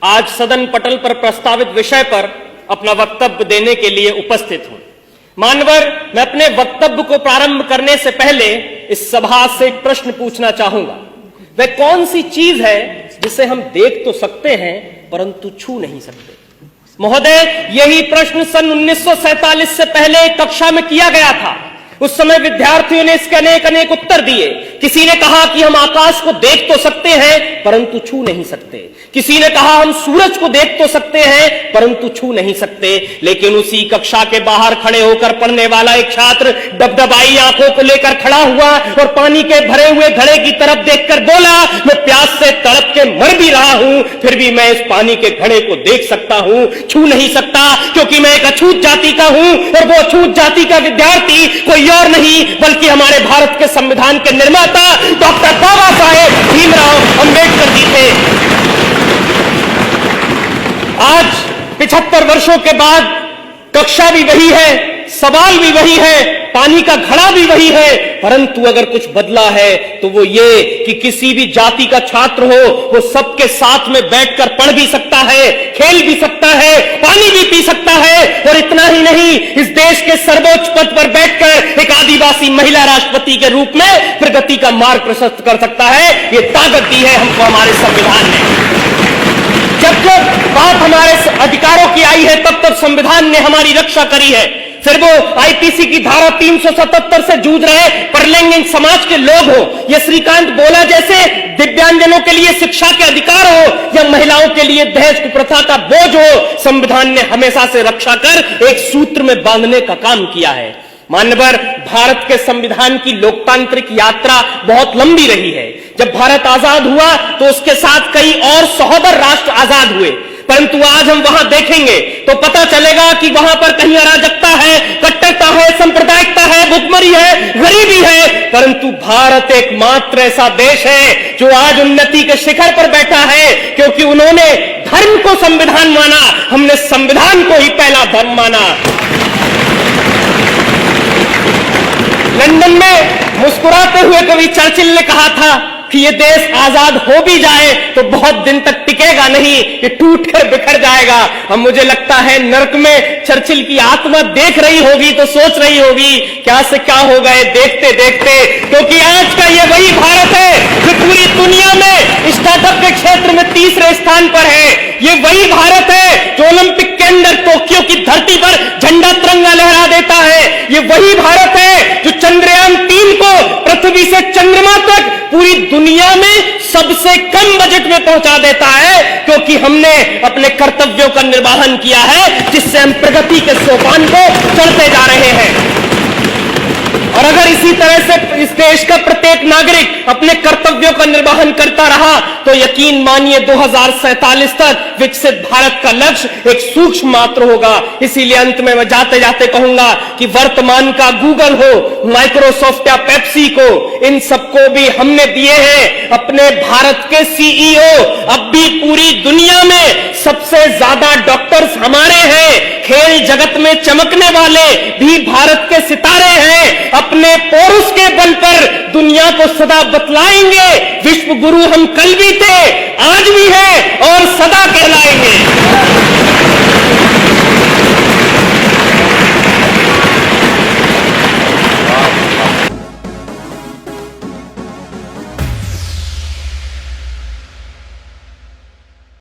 आज सदन पटल पर प्रस्तावित विषय पर अपना वक्तव्य देने के लिए उपस्थित हूं। मान्यवर, मैं अपने वक्तव्य को प्रारंभ करने से पहले इस सभा से एक प्रश्न पूछना चाहूंगा। वह कौन सी चीज है जिसे हम देख तो सकते हैं परंतु छू नहीं सकते? महोदय, यही प्रश्न सन 1947 से पहले कक्षा में किया गया था। उस समय विद्यार्थियों ने इसके अनेक उत्तर दिए। किसी ने कहा कि हम आकाश को देख तो सकते हैं परंतु छू नहीं सकते। किसी ने कहा हम सूरज को देख तो सकते हैं परंतु छू नहीं सकते। लेकिन उसी कक्षा के बाहर खड़े होकर पढ़ने वाला एक छात्र डबडबाई आंखों को लेकर खड़ा हुआ और पानी के भरे हुए घड़े की तरफ देखकर बोला, मैं प्यास से तड़प के मर भी रहा हूं, फिर भी मैं इस पानी के घड़े को देख सकता हूं, छू नहीं सकता, क्योंकि मैं एक अछूत जाति का हूं और वो अछूत जाति का विद्यार्थी कोई और नहीं बल्कि हमारे भारत के संविधान के निर्माता डॉक्टर बाबा साहेब भीमराव अंबेडकर जी थे। आज 75 वर्षों के बाद कक्षा भी वही है, सवाल भी वही है, पानी का घड़ा भी वही है, परंतु अगर कुछ बदला है तो वो ये कि किसी भी जाति का छात्र हो वो सबके साथ में बैठकर पढ़ भी सकता है, खेल भी सकता है, पानी भी पी सकता है और इतना ही नहीं, इस देश के सर्वोच्च पद पर बैठकर एक आदिवासी महिला राष्ट्रपति के रूप में प्रगति का मार्ग प्रशस्त कर सकता है। ये ताकत दी है हमको हमारे संविधान ने। जब जब बात हमारे अधिकारों की आई है तब तब संविधान ने हमारी रक्षा करी है। फिर वो आईपीसी की धारा 377 से जूझ रहे परलैंगिक समाज के लोग हो या श्रीकांत बोला जैसे दिव्यांगजनों के लिए शिक्षा के अधिकार हो या महिलाओं के लिए दहेज कुप्रथा का बोझ हो, संविधान ने हमेशा से रक्षा कर एक सूत्र में बांधने का काम किया है। मान्यवर, भारत के संविधान की लोकतांत्रिक यात्रा बहुत लंबी रही है। जब भारत आजाद हुआ तो उसके साथ कई और सहोदर राष्ट्र आजाद हुए, परंतु आज हम वहां देखेंगे तो पता चलेगा कि वहां पर कहीं अराजकता है, कट्टरता है, सांप्रदायिकता है, भुखमरी है, गरीबी है, परंतु भारत एकमात्र ऐसा देश है जो आज उन्नति के शिखर पर बैठा है, क्योंकि उन्होंने धर्म को संविधान माना, हमने संविधान को ही पहला धर्म माना। लंदन में मुस्कुराते हुए कवि चर्चिल ने कहा था कि ये देश आजाद हो भी जाए तो बहुत दिन तक टिकेगा नहीं, ये टूट कर बिखर जाएगा। अब मुझे लगता है नर्क में चर्चिल की आत्मा देख रही होगी तो सोच रही होगी क्या से क्या हो गए देखते देखते, क्योंकि आज का ये वही भारत है जो पूरी दुनिया में स्टार्टअप के क्षेत्र में तीसरे स्थान पर है। ये वही भारत है जो ओलंपिक के अंदर टोक्यो की धरती पर झंडा तिरंगा लहरा देता है। ये वही भारत है जो चंद्रयान 3 को पृथ्वी से चंद्रमा तक पूरी दुनिया में सबसे कम बजट में पहुंचा देता है, क्योंकि हमने अपने कर्तव्यों का निर्वहन किया है, जिससे हम प्रगति के सोपान को चढ़ते जा रहे हैं। और अगर इसी तरह से इस देश का प्रत्येक नागरिक अपने कर्तव्यों का निर्वहन करता रहा तो यकीन मानिए 2047 तक विकसित भारत का लक्ष्य एक सूक्ष्म मात्र होगा। इसीलिए अंत में मैं जाते जाते कहूंगा कि वर्तमान का गूगल हो, माइक्रोसॉफ्ट या पेप्सी को, इन सबको भी हमने दिए हैं अपने भारत के सीईओ। अब भी पूरी दुनिया में सबसे ज्यादा डॉक्टर्स हमारे हैं। खेल जगत में चमकने वाले भी भारत के सितारे हैं। अपने पौरुष के बल पर दुनिया को सदा बतलाएंगे विश्व गुरु हम कल भी थे, आज भी है